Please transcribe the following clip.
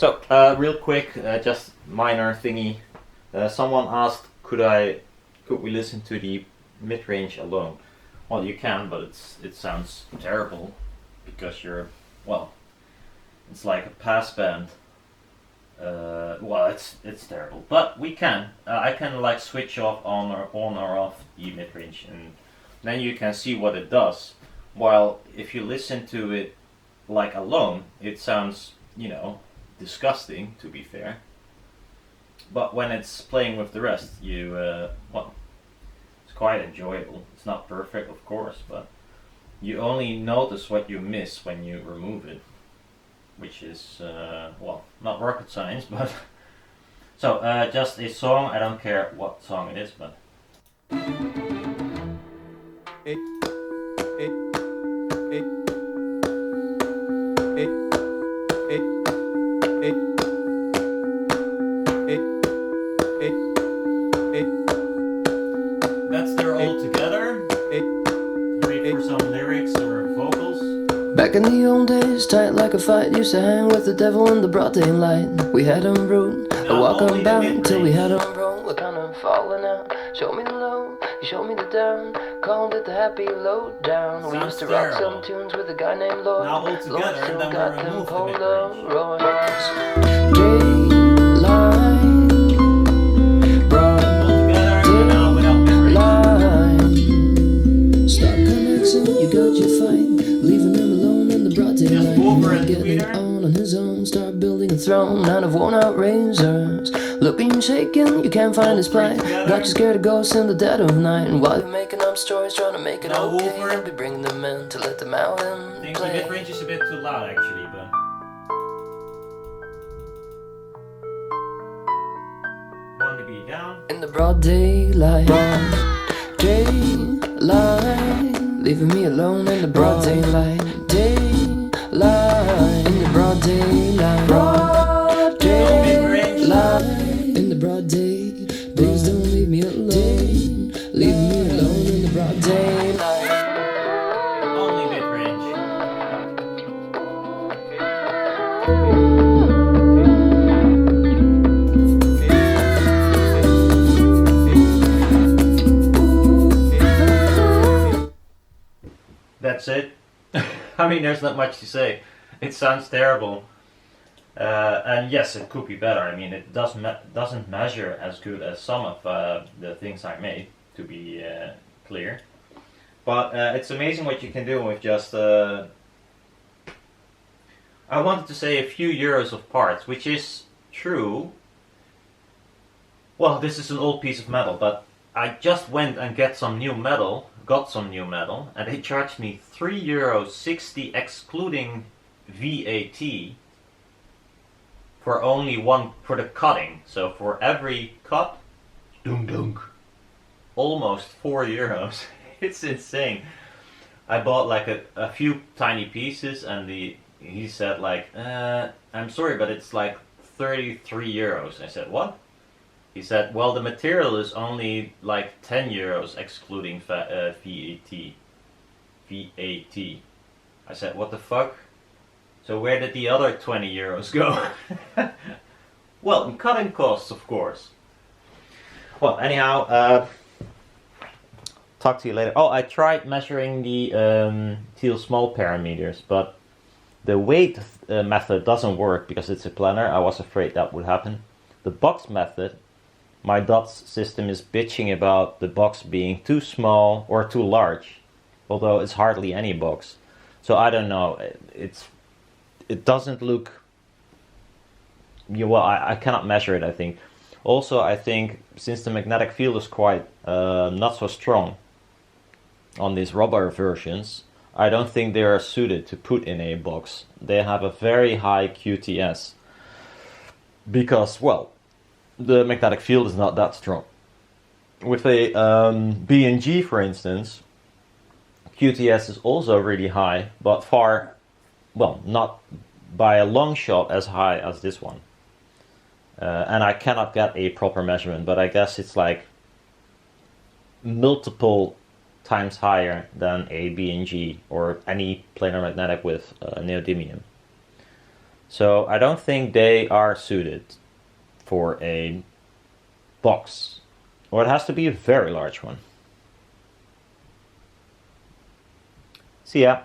So, real quick, just minor thingy. Someone asked, could we listen to the mid-range alone? Well, you can, but it sounds terrible because it's like a pass band. Well, it's terrible, but we can. I can like switch off on or off the mid-range, and then you can see what it does. While if you listen to it like alone, it sounds, disgusting, to be fair. But when it's playing with the rest, it's quite enjoyable. It's not perfect, of course, but you only notice what you miss when you remove it, which is, not rocket science, but... So, just a song, I don't care what song it is, but... That's their all together. Wait for some lyrics or vocals. Back in the old days, tight like a fight, used to hang with the devil in the broad daylight. We had him rude, a walk on bound till we had him wrong. We're kind of falling out. Show me the low, you showed me the down. Called it the happy low down. We used to rock some tunes with a guy named Lloyd. Now all Lloyd together, still then got we them remove the Polaroids. mid-range. Daylight, broad All together, and now without mid-range. line. Start connecting, you got your fight. Leaving him alone in the broad daylight. over it, Getting Peter. on his own, start building a throne out of worn out razors. Looking shaken, you can't find his plight. Got you scared of ghosts in the dead of night. And while you're making up stories, trying to make it Now okay, over. you'll be bringing them in to let them out I and think the play. mid-range is a bit too loud, actually, but... One dB down. In the broad daylight, daylight, leaving me alone in the broad daylight, daylight, in the broad daylight, broad daylight, in the broad day. Please don't leave me alone, leave me alone in the broad daylight. Only mid-range. That's it. I mean, there's not much to say. It sounds terrible. And yes, it could be better. I mean, it doesn't measure as good as some of the things I made, to be clear. But it's amazing what you can do with just... I wanted to say a few euros of parts, which is true. Well, this is an old piece of metal, but I just went and got some new metal, and they charged me €3.60 excluding VAT for only for the cutting. So for every cut, almost €4. It's insane. I bought like a few tiny pieces, and he said like, I'm sorry, but it's like €33. I said, what? He said, well, the material is only like €10 excluding VAT. VAT. I said, what the fuck? So where did the other €20 go? Well, in cutting costs, of course. Well, anyhow, talk to you later. Oh, I tried measuring the teal small parameters, but the weight method doesn't work because it's a planar. I was afraid that would happen. The box method, my dots system is bitching about the box being too small or too large, although it's hardly any box. So I don't know. It doesn't look... Well, I cannot measure it, I think. Also, I think since the magnetic field is quite not so strong on these rubber versions, I don't think they are suited to put in a box. They have a very high QTS because, well, the magnetic field is not that strong. With a B&G, for instance, QTS is also really high, but not by a long shot as high as this one. And I cannot get a proper measurement, but I guess it's like multiple times higher than a B&G or any planar magnetic with neodymium. So I don't think they are suited for a box. Or it has to be a very large one. See ya.